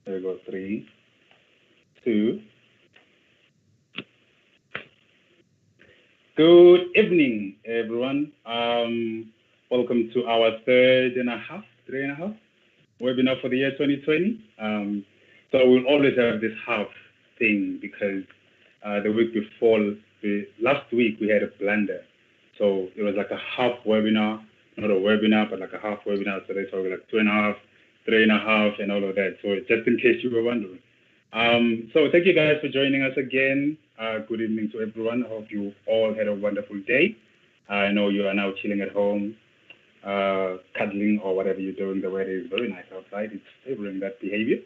There we go. Three, two. Good evening, everyone. Welcome to our three and a half webinar for the year 2020. So we'll always have this half thing because the week before, last week, we had a blunder. So it was like a half webinar, not a webinar, but like a half webinar. So that's why we're like two and a half, three and a half, and all of that. So just in case you were wondering. So thank you guys for joining us again. Good evening to everyone. I hope you all had a wonderful day. I know you are now chilling at home, cuddling or whatever you're doing. The weather is very nice outside. It's favoring that behavior.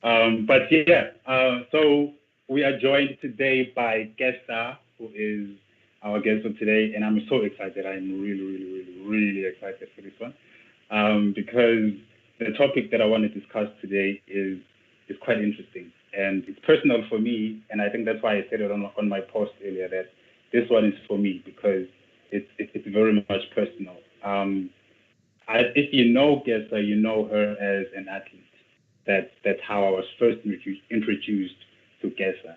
But yeah, so we are joined today by Kesa, who is our guest for today, and I'm so excited. I'm really excited for this one because the topic that I want to discuss today is quite interesting and it's personal for me, and I think that's why I said it on my post earlier that this one is for me because it's very much personal. If you know Gessa, you know her as an athlete. That's how I was first introduced to Gessa.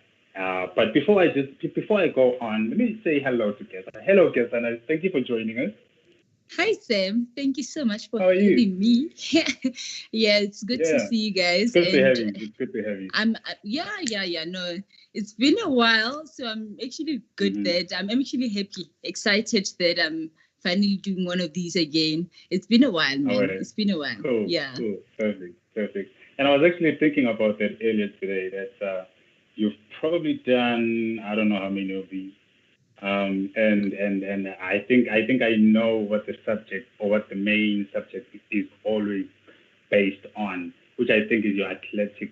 But before I go on, let me say hello to Gessa. Hello, Gessa, and thank you for joining us. Hi, Sam. Thank you so much for How are you? having me. Yeah, it's good to see you guys. It's good to have you. It's good to have you. Yeah. No, it's been a while, so I'm actually good that I'm actually happy, excited that I'm finally doing one of these again. It's been a while, man. Right. It's been a while. Cool. Perfect. And I was actually thinking about that earlier today. That you've probably done I don't know how many of these. And I think I know what the subject or what the main subject is always based on, which I think is your athletic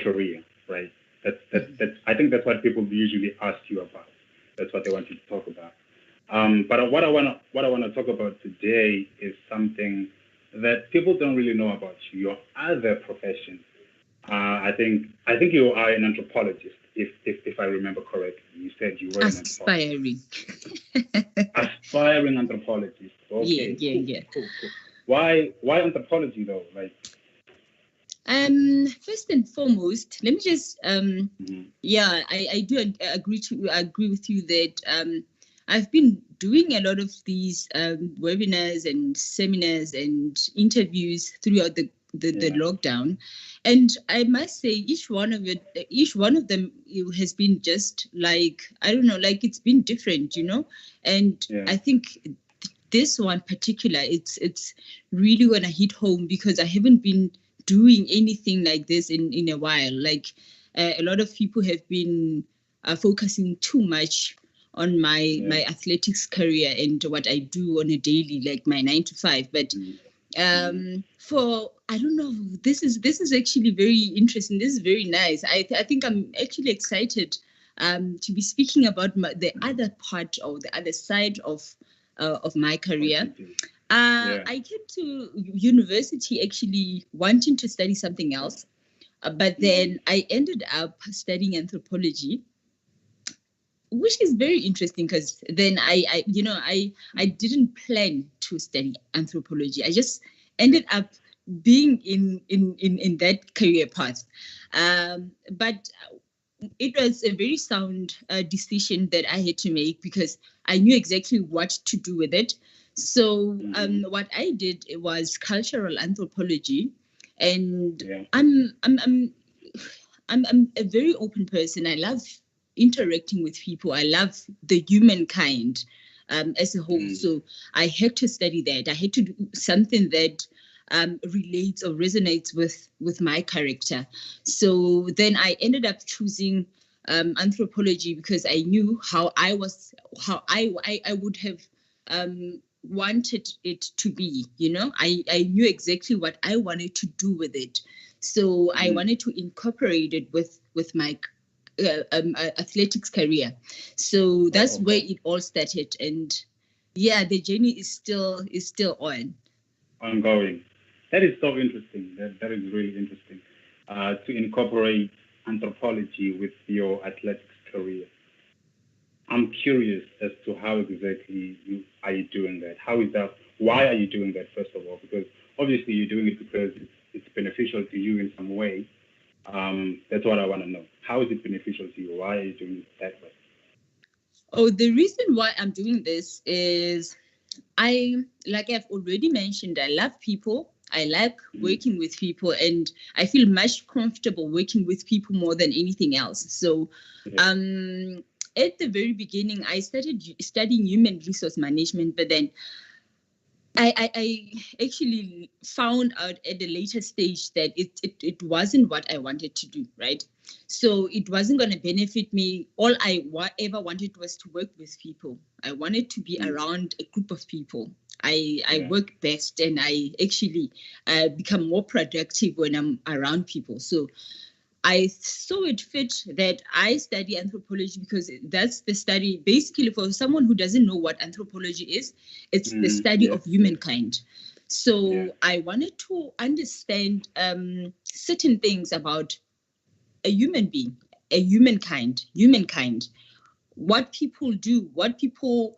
career, right? That's I think that's what people usually ask you about. That's what they want you to talk about. But what I wanna talk about today is something that people don't really know about you, your other profession. I think you are an anthropologist, if I remember correctly. You said you were an Aspiring. aspiring anthropologist. Okay, Yeah. cool. Why anthropology though? Like, First and foremost, let me just mhm, yeah, I do agree with you that I've been doing a lot of these webinars and seminars and interviews throughout the yeah, lockdown, and I must say each one of them has been just like, I don't know, like it's been different, and yeah, I think this one particular, it's really gonna hit home because I haven't been doing anything like this in a while. Like a lot of people have been focusing too much on my athletics career and what I do on a daily, like my 9 to 5. But mm, mm, for I don't know, this is actually very interesting. This is very nice. I think I'm actually excited to be speaking about the other part or the other side of my what career. you do? Yeah. I came to university actually wanting to study something else, but Mm-hmm. then I ended up studying anthropology, which is very interesting because then I didn't plan to study anthropology. I just ended up being in that career path, but it was a very sound decision that I had to make because I knew exactly what to do with it. So Mm-hmm. what I did was cultural anthropology, and Yeah. I'm a very open person. I love interacting with people. I love the humankind as a whole. Mm. So I had to study that. I had to do something that relates or resonates with my character. So then I ended up choosing anthropology because I knew how I would have wanted it to be. I knew exactly what I wanted to do with it. So I Mm. wanted to incorporate it with my athletics career. So that's Oh, where okay. it all started, and yeah, the journey is still on. Ongoing. That is so interesting. That is really interesting. To incorporate anthropology with your athletics career. I'm curious as to how exactly you are you doing that? How is that? Why are you doing that? First of all, because obviously you're doing it because it's beneficial to you in some way. That's what I want to know. How is it beneficial to you? Why are you doing it that way? Oh, the reason why I'm doing this is like I've already mentioned, I love people. I like Mm. working with people, and I feel much comfortable working with people more than anything else. So, Yeah. um, at the very beginning, I started studying human resource management, but then I actually found out at the later stage that it wasn't what I wanted to do, right? So it wasn't going to benefit me. All I ever wanted was to work with people. I wanted to be Mm. around a group of people. I Yeah. work best, and I actually become more productive when I'm around people. So I saw it fit that I study anthropology because that's the study, basically, for someone who doesn't know what anthropology is, it's the Mm. study Yes. of Yes. humankind. Yeah. So I wanted to understand certain things about a human being, humankind, what people do,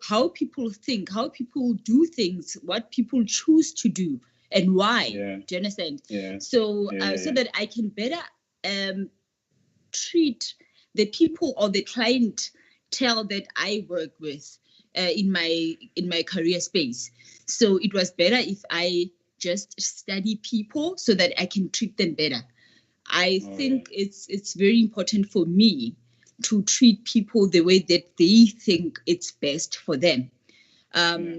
how people think, how people do things, what people choose to do, and why. Yeah. Do you understand? Yeah. So, Yeah. so Yeah. that I can better um, treat the people or the clientele that I work with in my career space. So it was better if I just study people so that I can treat them better. I Oh yeah. think it's very important for me to treat people the way that they think it's best for them. Yeah.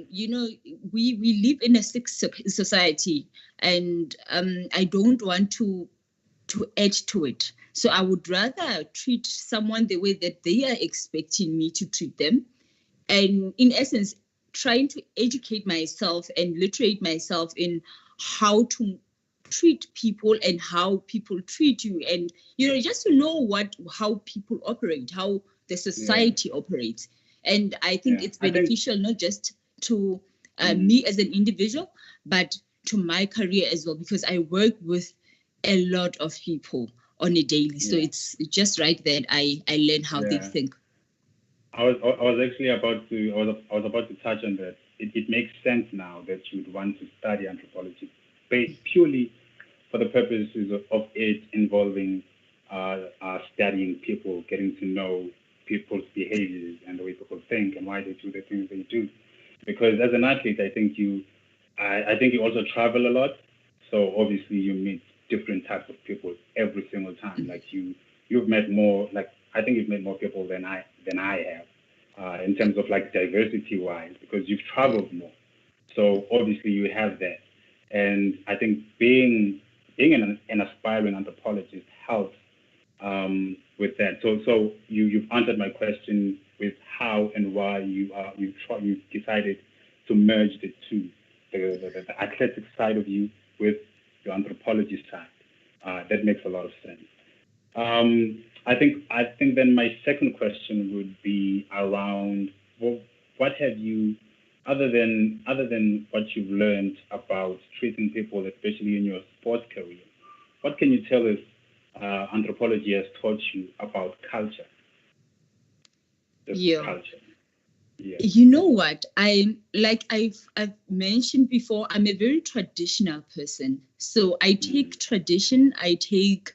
We live in a sick society, and I don't want to add to it. So I would rather treat someone the way that they are expecting me to treat them. And in essence, trying to educate myself and literate myself in how to treat people and how people treat you, and just to know how people operate, how the Yeah. society operates. And I think Yeah. it's I think. beneficial not just to Mm. me as an individual, but to my career as well, because I work with a lot of people on a daily. So Yeah. it's just right that I learn how they Yeah. think. I was actually about to I was about to touch on that. It makes sense now that you would want to study anthropology based purely for the purposes of it involving studying people, getting to know people's behaviors and the way people think and why they do the things they do. Because as an athlete, I think you also travel a lot. So obviously you meet different types of people every single time. Like you've met more. Like I think you've met more people than I have in terms of like diversity wise because you've traveled more. So obviously you have that, and I think being an aspiring anthropologist helps with that. So you've answered my question with how and why you've decided to merge the two, the athletic side of you with your anthropology side. That makes a lot of sense. I think then my second question would be around well, what have you other than what you've learned about treating people, especially in your sports career, what can you tell us anthropology has taught you about culture, just Yeah. culture? Yeah. You know what? I've mentioned before, I'm a very traditional person. So I Mm, take tradition, I take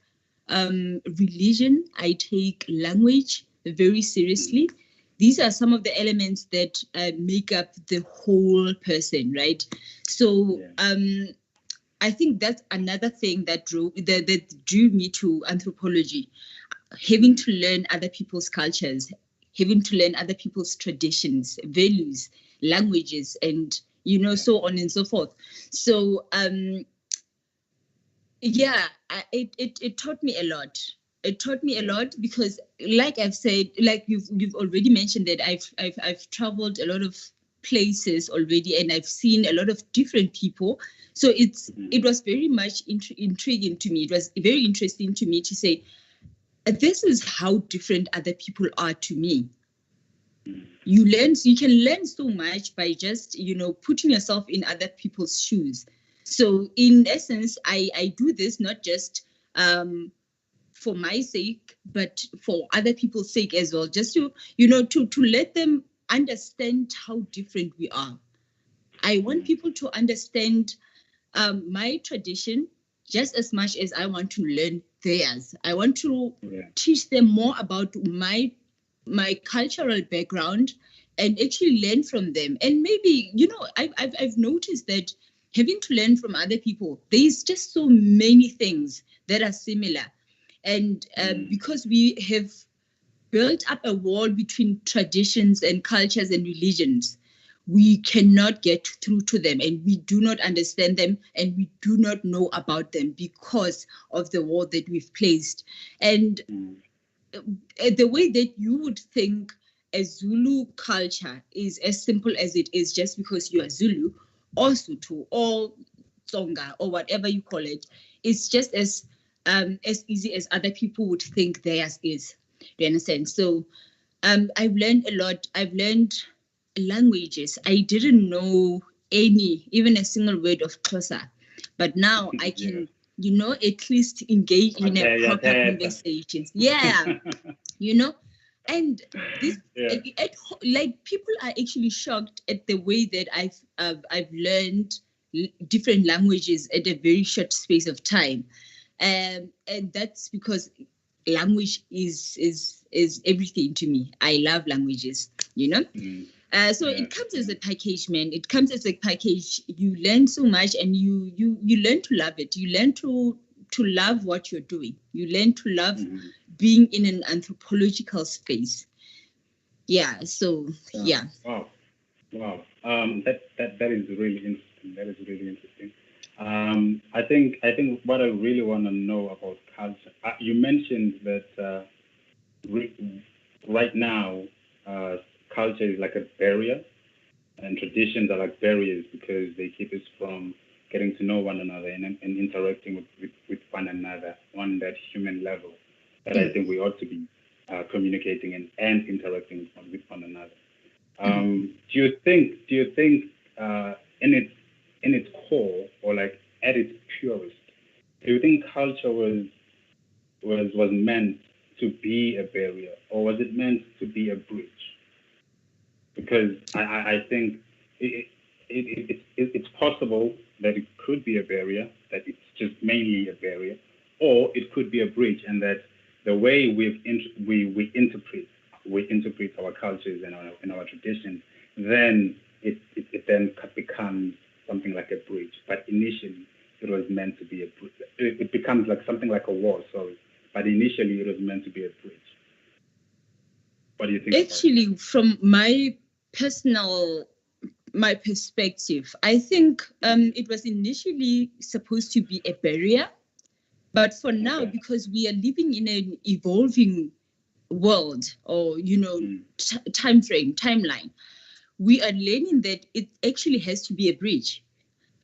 religion, I take language very mm, seriously. These are some of the elements that make up the whole person, right? So yeah. I think that's another thing that drew me to anthropology, having Mm, to learn other people's cultures, having to learn other people's traditions, values, languages, and yeah. so on and so forth. So yeah, it taught me a lot. It taught me a Yeah. lot because, like I've said, like you've already mentioned that I've traveled a lot of places already, and I've seen a lot of different people. So it Mm, was very much intriguing to me. It was very interesting to me to say, this is how different other people are to me. mm, You can learn so much by just putting yourself in other people's shoes. So in essence, I do this not just for my sake, but for other people's sake as well, just to let them understand how different we are. I want mm, people to understand my tradition, just as much as I want to learn theirs. I want to teach them more about my cultural background and actually learn from them. And maybe, I've noticed that having to learn from other people, there's just so many things that are similar. And because we have built up a wall between traditions and cultures and religions, we cannot get through to them, and we do not understand them, and we do not know about them because of the wall that we've placed. And the way that you would think a Zulu culture is as simple as it is just because you are Zulu or Sotho or Tsonga or whatever you call it, it's just as easy as other people would think theirs is. Do you understand? So I've learned a lot. I've learned languages. I didn't know even a single word of Xhosa, but now I can, at least engage in a proper conversation. Yeah, and this, like, people are actually shocked at the way that I've learned different languages at a very short space of time, and that's because language is everything to me. I love languages, so it comes as a package, man. It comes as a package. You learn so much, and you learn to love it. You learn to love what you're doing. You learn to love being in an anthropological space. Yeah. So yeah. Wow. That is really interesting. That is really interesting. I think what I really want to know about culture. You mentioned that right now, culture is like a barrier, and traditions are like barriers because they keep us from getting to know one another and interacting with one another on that human level that I think we ought to be communicating and interacting with one another. Do you think in its core, or like at its purest, do you think culture was meant to be a barrier, or was it meant to be a bridge? Because I think it's possible that it could be a barrier, that it's just mainly a barrier, or it could be a bridge, and that the way we interpret our cultures and our traditions, then it then becomes something like a bridge. But initially, it was meant to be a bridge. It becomes like something like a wall. Sorry, but initially it was meant to be a bridge. What do you think? Actually, from my perspective, I think it was initially supposed to be a barrier, but for now, because we are living in an evolving world, or timeline, we are learning that it actually has to be a bridge.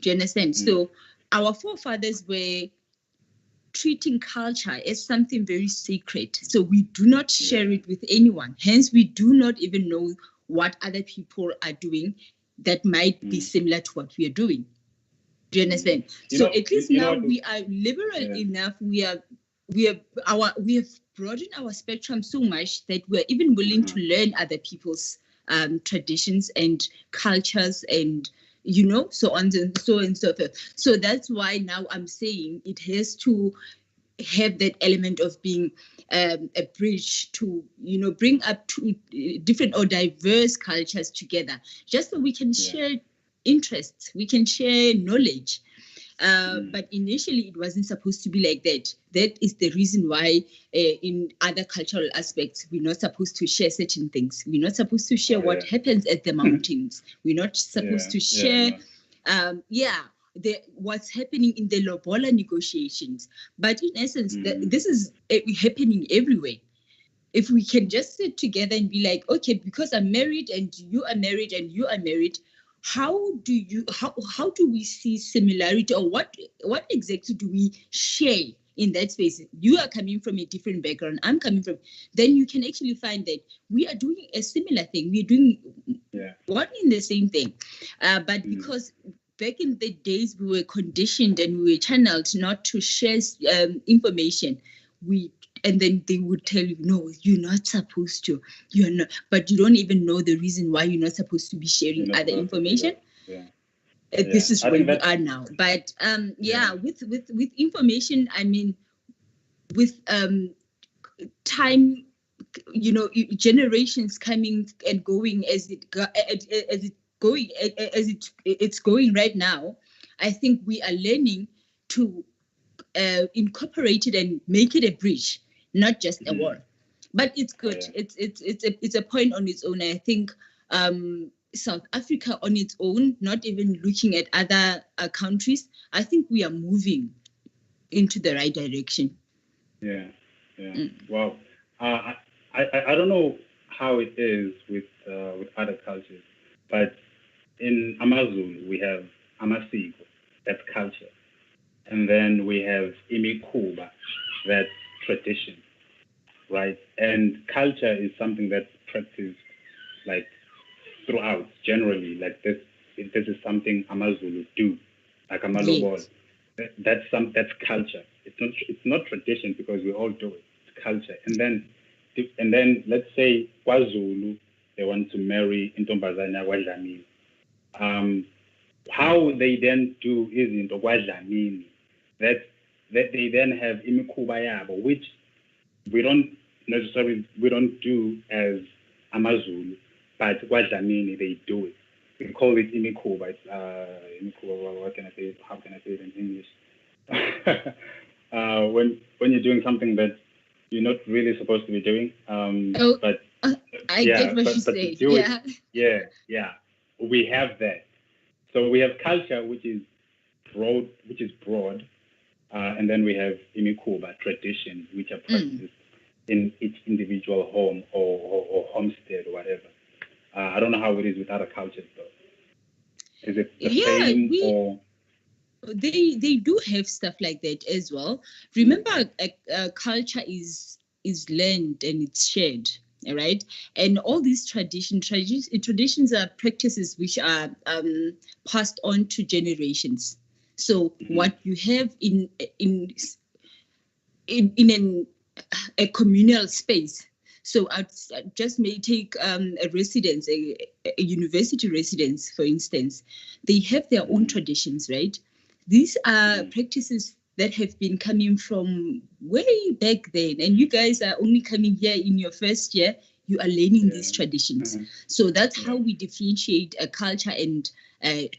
Do you understand? So our forefathers were treating culture as something very sacred. So we do not share it with anyone. Hence, we do not even know what other people are doing that might be similar to what we are doing. Do you understand? So at least now we are liberal enough. We have broadened our spectrum so much that we're even willing to learn other people's traditions and cultures, and so on and so forth. So that's why now I'm saying it has to have that element of being a bridge to bring up two different or diverse cultures together, just so we can share interests, we can share knowledge. But initially it wasn't supposed to be like that. That is the reason why in other cultural aspects we're not supposed to share certain things. We're not supposed to share what happens at the mountains. We're not supposed to share what's happening in the lobola negotiations. But in essence, this is happening everywhere. If we can just sit together and be like, okay, because I'm married and you are married and you are married, how do we see similarity, or what exactly do we share in that space? You are coming from a different background, I'm coming from, then you can actually find that we are doing a similar thing, we're doing one in the same thing, but because back in the days we were conditioned and we were channeled not to share information, and then they would tell you, no, you're not supposed to. You're not, but you don't even know the reason why you're not supposed to be sharing other information. this is I where think we that are now. But with information, I mean, with time, generations coming and going as it's going right now. I think we are learning to incorporate it and make it a bridge, not just a wall. But it's good. It's a point on its own. I think South Africa on its own, not even looking at other countries, I think we are moving into the right direction. Yeah. Wow. I don't know how it is with other cultures, but in Amazulu we have amasiko, that's culture, and then we have imikuba, that's tradition, right? And culture is something that's practiced like throughout, generally, like this. This is something Amazulu do, like amalobol. Yes. That's culture. It's not tradition because we all do it. It's culture. And then let's say KwaZulu, they want to marry intombazana kwaDlamini. How they then do is into kwaDlamini. That they then have imikhuba yabo, which we don't do as Amazulu, but kwaDlamini they do it. We call it imikhuba. It's imikhuba. What can I say? How can I say it in English? When you're doing something that you're not really supposed to be doing, but I get what you say. Yeah. We have that. So we have culture, which is broad, and then we have imikuba, traditions, which are practiced in each individual home or homestead or whatever. I don't know how it is with other cultures, though. Is it the same or? They do have stuff like that as well. Remember, culture is learned and it's shared, right? And all these traditions are practices which are passed on to generations. So what you have in a communal space. So I just may take a residence, a university residence, for instance. They have their own traditions, right? These are practices that have been coming from way back then. And you guys are only coming here in your first year. You are learning these traditions. So that's how we differentiate a culture and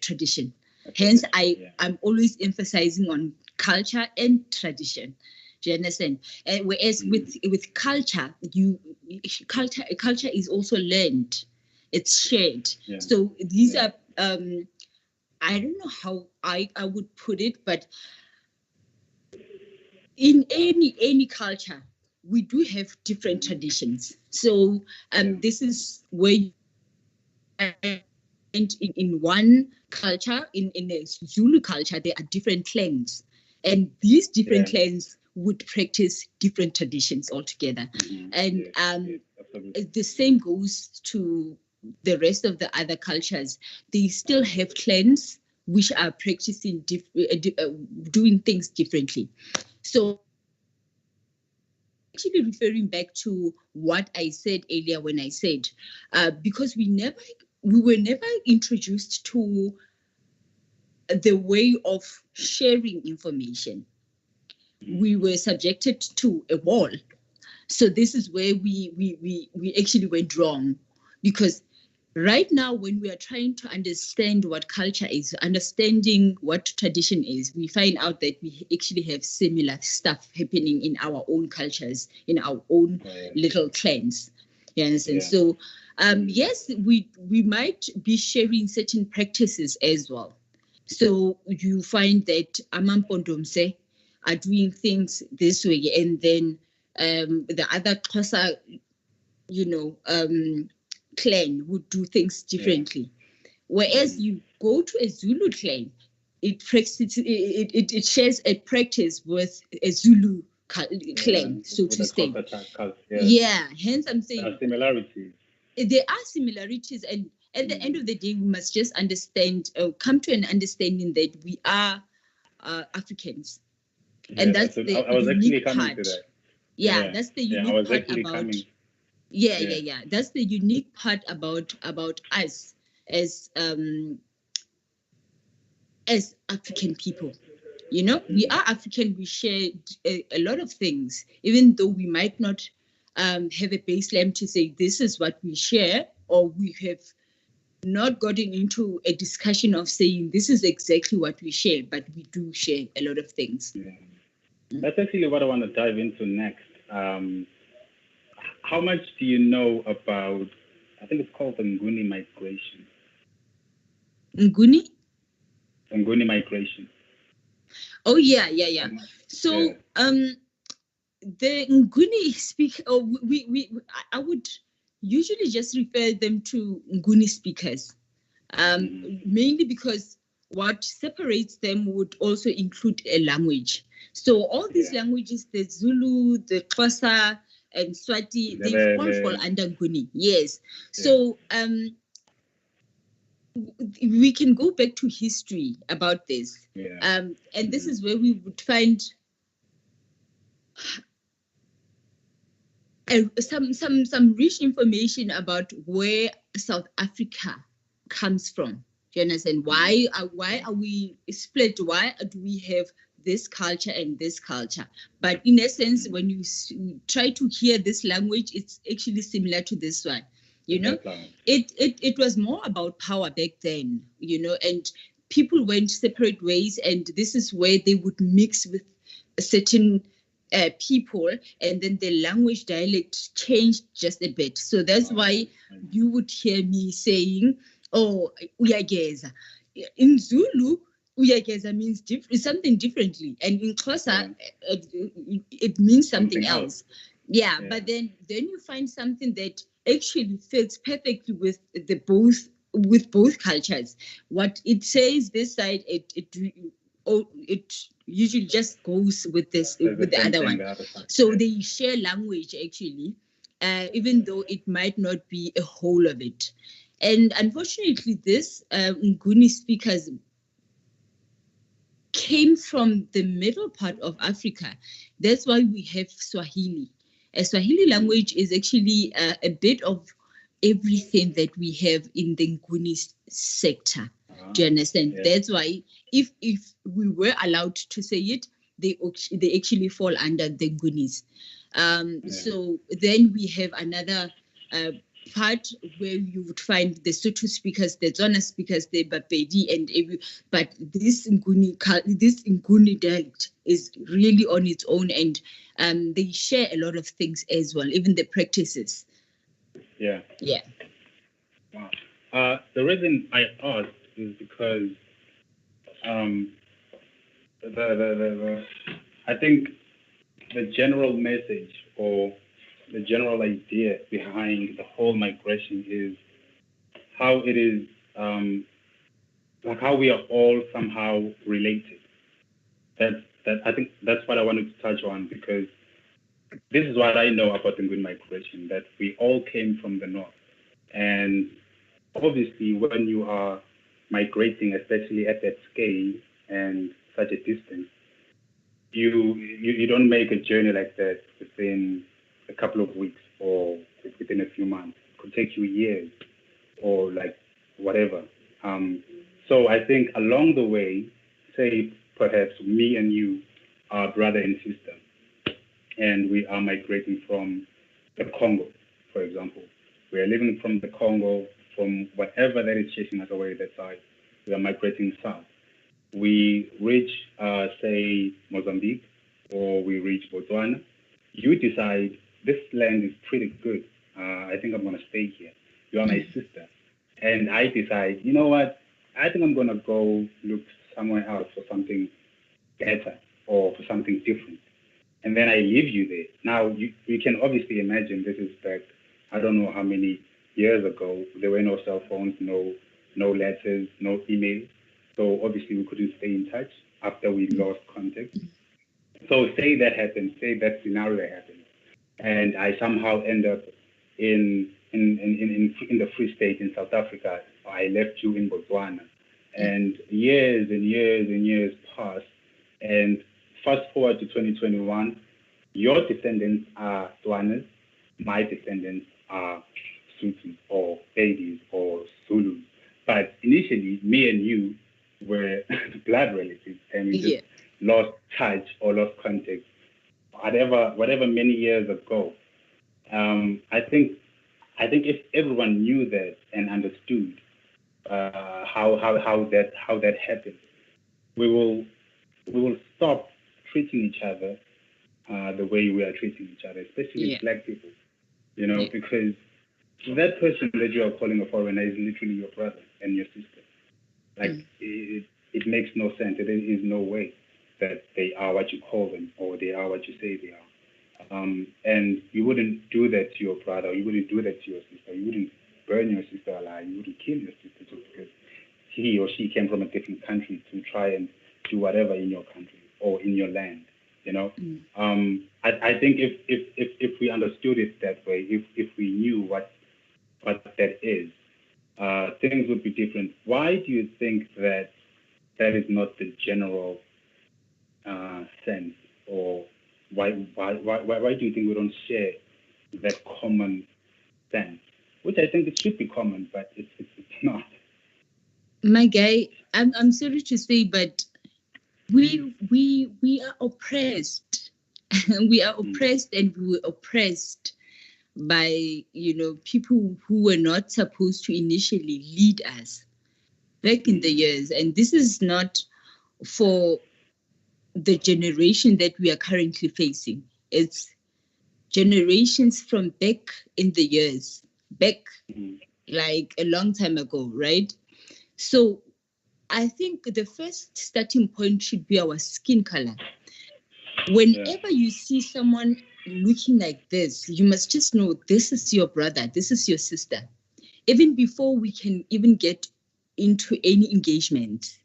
tradition. Hence, I'm always emphasizing on culture and tradition. Do you understand? Whereas with culture, culture is also learned. It's shared. Yeah. So these are I don't know how I would put it, but in any culture, we do have different traditions. So this is where you find in one culture, in a Zulu culture, there are different clans. And these different clans would practice different traditions altogether. And the same goes to the rest of the other cultures. They still have clans which are practicing doing things differently. So actually referring back to what I said earlier when I said, because we were never introduced to the way of sharing information. We were subjected to a wall. So this is where we actually went wrong, because right now, when we are trying to understand what culture is, understanding what tradition is, we find out that we actually have similar stuff happening in our own cultures, in our own little clans. You understand? So, yes, we might be sharing certain practices as well. So you find that Amampondomse are doing things this way, and then the other Xhosa, clan would do things differently. Whereas you go to a Zulu clan, it shares a practice with a Zulu clan, so to say. Hence I'm saying there are similarities. There are similarities, and at the end of the day, we must just understand, come to an understanding that we are Africans, and that's the unique part. That's the unique part about. That's the unique part about us as as African people. You know, we are African, we share a lot of things, even though we might not have a baseline to say this is what we share, or we have not gotten into a discussion of saying this is exactly what we share, but we do share a lot of things. Yeah. That's actually what I want to dive into next. How much do you know about, I think it's called the Nguni migration? Nguni? Nguni migration. Oh, yeah. So, Yeah. the Nguni speak, I would usually just refer them to Nguni speakers, mainly because what separates them would also include a language. So all these languages, the Zulu, the Xhosa, and Swati, they all fall under Nguni. Yes. So we can go back to history about this. And this is where we would find some rich information about where South Africa comes from. Do you understand? Why are we split? Why do we have this culture and this culture? But in essence, when you try to hear this language, it's actually similar to this one. You know, it was more about power back then. You know, and people went separate ways, and this is where they would mix with a certain people, and then the language dialect changed just a bit. So that's why you would hear me saying, "Oh, uyageza." In Zulu, uyageza means something differently, and in Xhosa, it means something else. Yeah, but then you find something that actually fits perfectly with both cultures. What it says this side, it usually just goes with the other one. So they share language actually, even though it might not be a whole of it. And unfortunately, this Nguni speakers came from the middle part of Africa. That's why we have Swahili. A Swahili language is actually a bit of everything that we have in the Nguni sector. Do you understand? That's why if we were allowed to say it, they actually fall under the Ngunis. So then we have another part where you would find the Sotho speakers, the Tswana speakers, the Bapedi, and but this Nguni dialect is really on its own, and they share a lot of things as well, even the practices. Yeah. Wow. The reason I asked is because I think the general message or the general idea behind the whole migration is how it is like how we are all somehow related. That I think that's what I wanted to touch on, because this is what I know about the Nguni migration, that we all came from the north. And obviously when you are migrating, especially at that scale and such a distance, you don't make a journey like that within a couple of weeks or within a few months. It could take you years or like whatever. So I think along the way, say perhaps me and you are brother and sister, and we are migrating from the Congo, for example. We are living from the Congo, from whatever that is chasing us away that side. We are migrating south. We reach, say, Mozambique, or we reach Botswana. You decide this land is pretty good. I think I'm going to stay here. You are my sister. And I decide, you know what? I think I'm going to go look somewhere else for something better or for something different. And then I leave you there. Now, you can obviously imagine this is back, I don't know how many years ago. There were no cell phones, no letters, no email. So obviously we couldn't stay in touch after we lost contact. So say that happened, say that scenario happened, and I somehow end up in the Free State in South Africa. I left you in Botswana, and years and years and years pass, and fast forward to 2021, your descendants are Tswanas, my descendants are Sotho or Pedi or Zulus. But initially, me and you were blood relatives, and we just Yeah. lost touch or lost contact, whatever many years ago. I think if everyone knew that and understood how that happened, we will stop treating each other the way we are treating each other, especially Yeah. black people. Yeah. Because that person that you are calling a foreigner is literally your brother and your sister. Like Mm. it makes no sense. There is no way that they are what you call them or they are what you say they are. And you wouldn't do that to your brother. You wouldn't do that to your sister. You wouldn't burn your sister alive. You wouldn't kill your sister just because he or she came from a different country to try and do whatever in your country or in your land. You know, Mm. I think if we understood it that way, if we knew what that is, things would be different. Why do you think that that is not the general sense, or why do you think we don't share that common sense? Which I think it should be common, but it's not. My guy, I'm sorry to say, but we are oppressed. We are Mm, oppressed, and we were oppressed by, people who were not supposed to initially lead us back in the mm, years. And this is not for the generation that we are currently facing. It's generations from back in the years, back mm, like a long time ago, right? So I think the first starting point should be our skin color. yeah. Whenever you see someone looking like this, you must just know this is your brother, this is your sister. Even before we can even get into any engagement,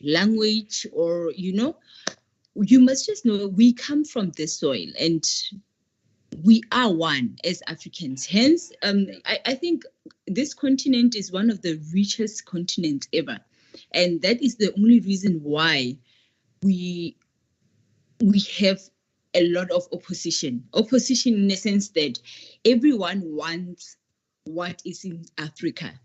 language, or, you must just know we come from this soil, and we are one as Africans. Hence, Yeah. I think this continent is one of the richest continents ever. And that is the only reason why we we have a lot of opposition. Opposition in the sense that everyone wants what is in Africa.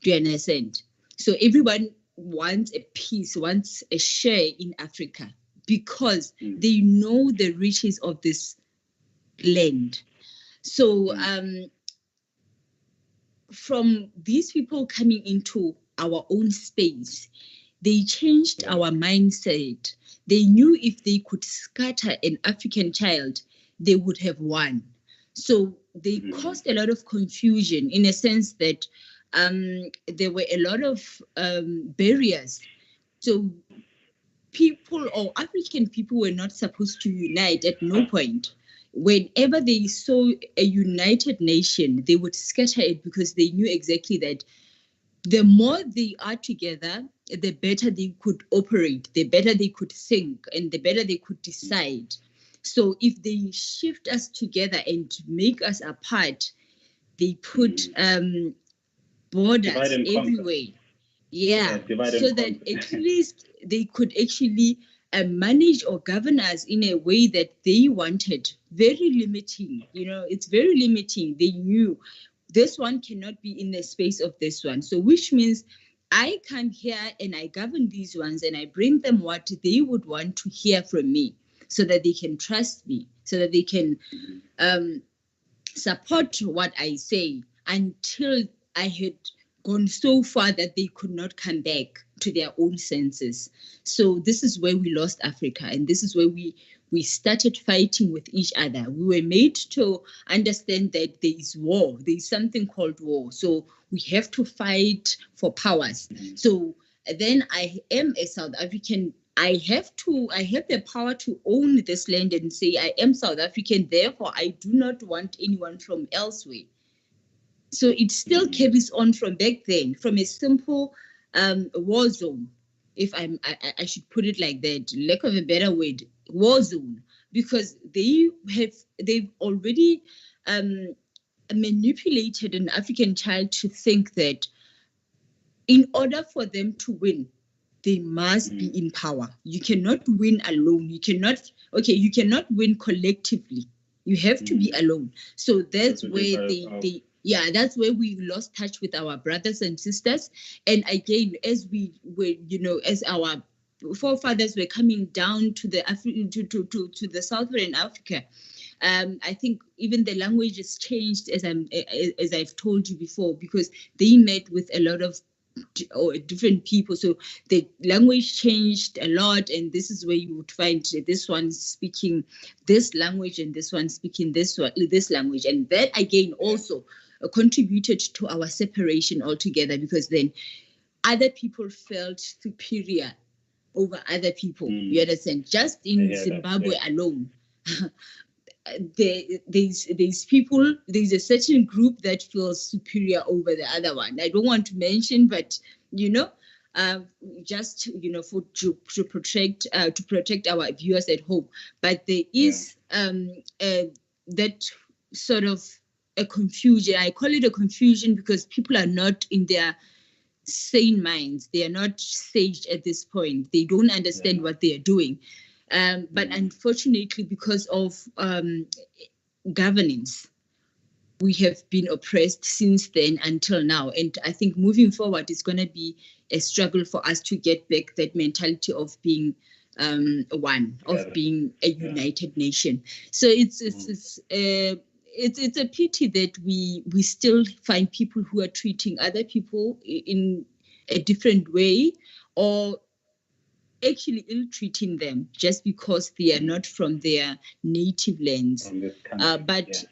Do you understand? So everyone wants a piece, wants a share in Africa because Mm, they know the riches of this land. So mm, from these people coming into our own space, they changed yeah. our mindset. They knew if they could scatter an African child, they would have won. So they Mm, caused a lot of confusion in a sense that there were a lot of barriers. So people, or African people, were not supposed to unite at no point. Whenever they saw a united nation, they would scatter it because they knew exactly that the more they are together, the better they could operate, the better they could think, and the better they could decide. So if they shift us together and make us apart, they put mm. Divide borders and conquer. everywhere. Yeah, Yeah, divide and so that conquer. at least they could actually manage or govern us in a way that they wanted. Very limiting, it's very limiting. They knew this one cannot be in the space of this one. So, which means I come here and I govern these ones and I bring them what they would want to hear from me so that they can trust me, so that they can Mhm, um, support what I say until I had gone so far that they could not come back to their own senses. So this is where we lost Africa, and this is where we started fighting with each other. We were made to understand that there is war. There is something called war. So we have to fight for powers. mhm, So then I am a South African. I have the power to own this land and say I am South African, therefore I do not want anyone from elsewhere. So it still mhm, carries on from back then, from a simple war zone, if I should put it like that, lack of a better word, war zone, because they've already um, manipulated an African child to think that in order for them to win, they must be mhm. in power. You cannot win alone. You cannot win collectively. You have to be Mm. alone. So You have that's to be where by they yourself. they Yeah, that's where we lost touch with our brothers and sisters. And again, as we were, as our forefathers were coming down to the to the southern Africa, I think even the language has changed, as I've told you before, because they met with a lot of different people, so the language changed a lot, and this is where you would find this one speaking this language and this one speaking this language, and that again also contributed to our separation altogether, because then other people felt superior over other people. You understand? Just in Zimbabwe alone, there's people, there's a certain group that feels superior over the other one. I don't want to mention, but just for to protect our viewers at home. But there is that sort of a confusion. I call it a confusion because people are not in their sane minds. They are not sage at this point. They don't understand what they are doing. But unfortunately, because of governance, we have been oppressed since then until now. And I think moving forward, it's going to be a struggle for us to get back that mentality of being one, of being a united nation. So it's a pity that we still find people who are treating other people in a different way, or actually ill-treating them just because they are not from their native lands. But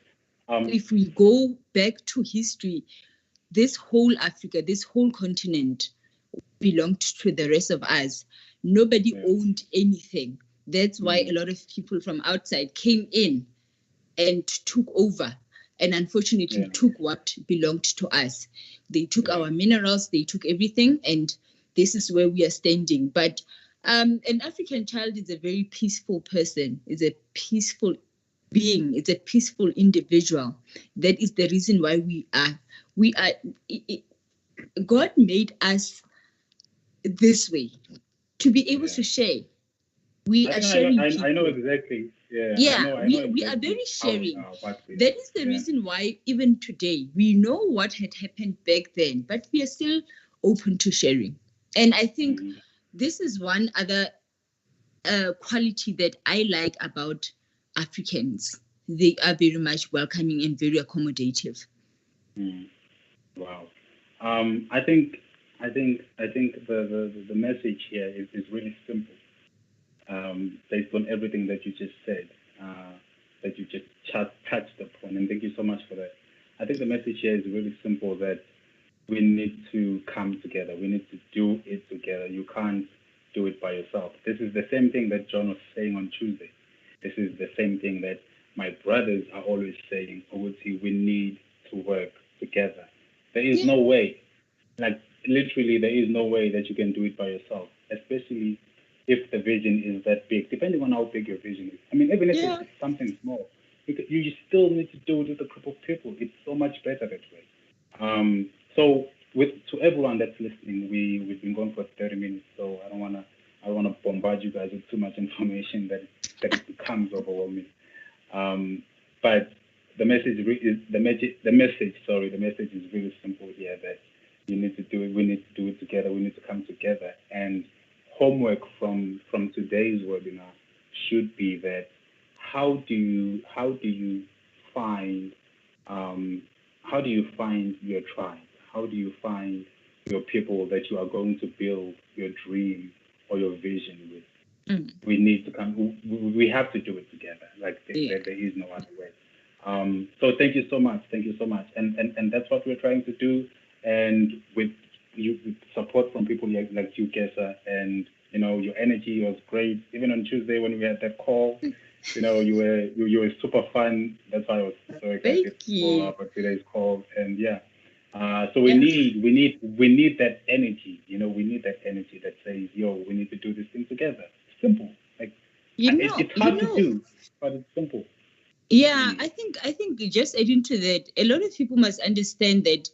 if we go back to history, this whole Africa, this whole continent belonged to the rest of us. Nobody owned anything. That's why a lot of people from outside came in and took over, and unfortunately took what belonged to us. They took our minerals, they took everything, and this is where we are standing. But an African child is a very peaceful person, is a peaceful being, it's a peaceful individual. That is the reason why God made us this way, to be able to share. We are sharing. I know exactly. We are very sharing. That is the reason why even today we know what had happened back then, but we are still open to sharing. And I think this is one other quality that I like about Africans. They are very much welcoming and very accommodative. Wow. I think the message here is really simple. Based on everything that you just said, that you just touched upon, and thank you so much for that. I think the message here is really simple, that we need to come together. We need to do it together. You can't do it by yourself. This is the same thing that John was saying on Tuesday. This is the same thing that my brothers are always saying, Owuti, we need to work together. There is no way, like literally there is no way that you can do it by yourself, especially if the vision is that big, depending on how big your vision is. I mean, even if it's something small, you still need to do it with a group of people. It's so much better that way. So to everyone that's listening, we've been going for 30 minutes, so I don't wanna bombard you guys with too much information that it becomes overwhelming. But the message is really simple here, that you need to do it. We need to do it together. We need to come together. And homework from today's webinar should be that how do you find your tribe? How do you find your people that you are going to build your dream or your vision with? We need to come. We have to do it together. Like there is no other way. So thank you so much. And that's what we're trying to do. And with support from people like you, Kesa, and your energy was great. Even on Tuesday when we had that call, you were super fun. That's why I was so excited for today's call. And so we need that energy. We need that energy that says, "Yo, we need to do this thing together." Simple, like it's hard to do, but it's simple. Yeah, I think just adding to that, a lot of people must understand that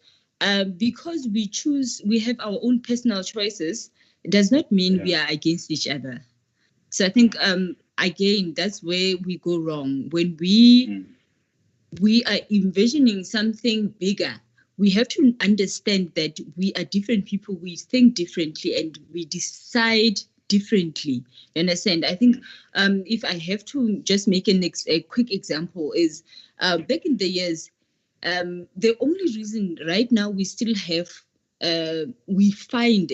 because we have our own personal choices, it does not mean we are against each other. So I think again, that's where we go wrong when we we are envisioning something bigger. We have to understand that we are different people, we think differently, and we decide differently. You understand? I think if I have to just make a quick example is back in the years, the only reason right now we still have, we find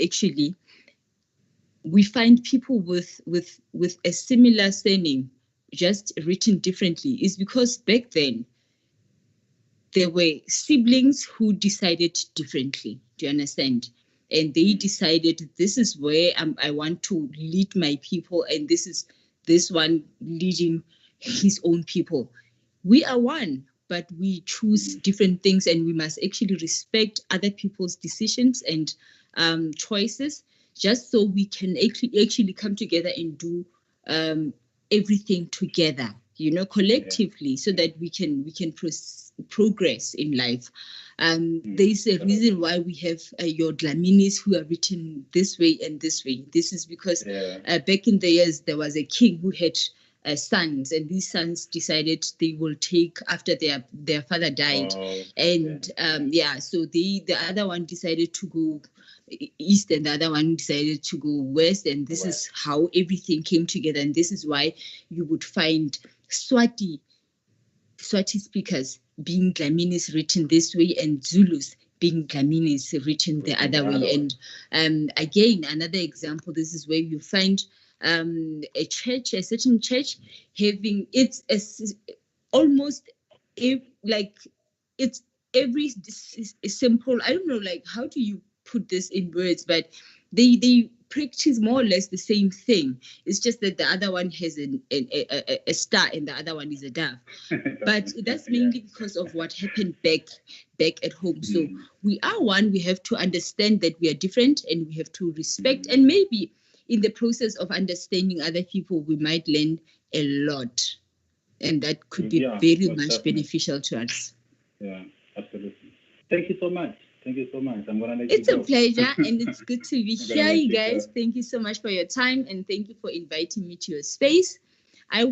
people with a similar surname just written differently is because back then there were siblings who decided differently. Do you understand? And they decided this is where I want to lead my people, and this is this one leading his own people. We are one, but we choose different things, and we must actually respect other people's decisions and choices, just so we can actually come together and do everything together, collectively, so that we can progress in life. There's a reason why we have your Dlaminis who are written this way and this way. This is because back in the years there was a king who had sons, and these sons decided they will take after their father died. And so the other one decided to go east, and the other one decided to go west, and this is how everything came together. And this is why you would find Swati speakers being Dlaminis written this way, and Zulus being Dlaminis written the other way. And again, another example, this is where you find a certain church having almost like it's every simple, I don't know, like, how do you put this in words, but they practice more or less the same thing. It's just that the other one has a star and the other one is a dove. But that's mainly because of what happened back at home. So we are one. We have to understand that we are different, and we have to respect. And maybe in the process of understanding other people, we might learn a lot, and that could be very much beneficial to us. Yeah, absolutely. Thank you so much. Thank you so much. I'm gonna let It's you go. a pleasure, and it's good to be here, you guys. Thank you so much for your time, and thank you for inviting me to your space. I'll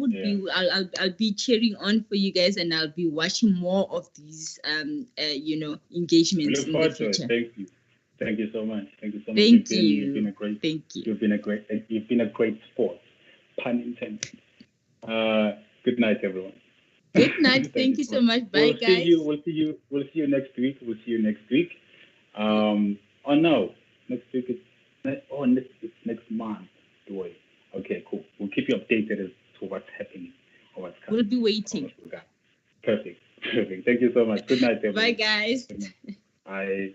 be cheering on for you guys, and I'll be watching more of these engagements in the future. Thank you. Thank you so much. Thank you so much. You've been a great. Thank you. You've been a great sport. Pun intended. Good night, everyone. Good night. Thank you so much. Bye, guys. We'll see you next week. Oh no, next week it's next month. Okay, cool. We'll keep you updated as to what's happening or what's coming. We'll be waiting. Perfect. Thank you so much. Good night, everyone. Bye, guys. Bye.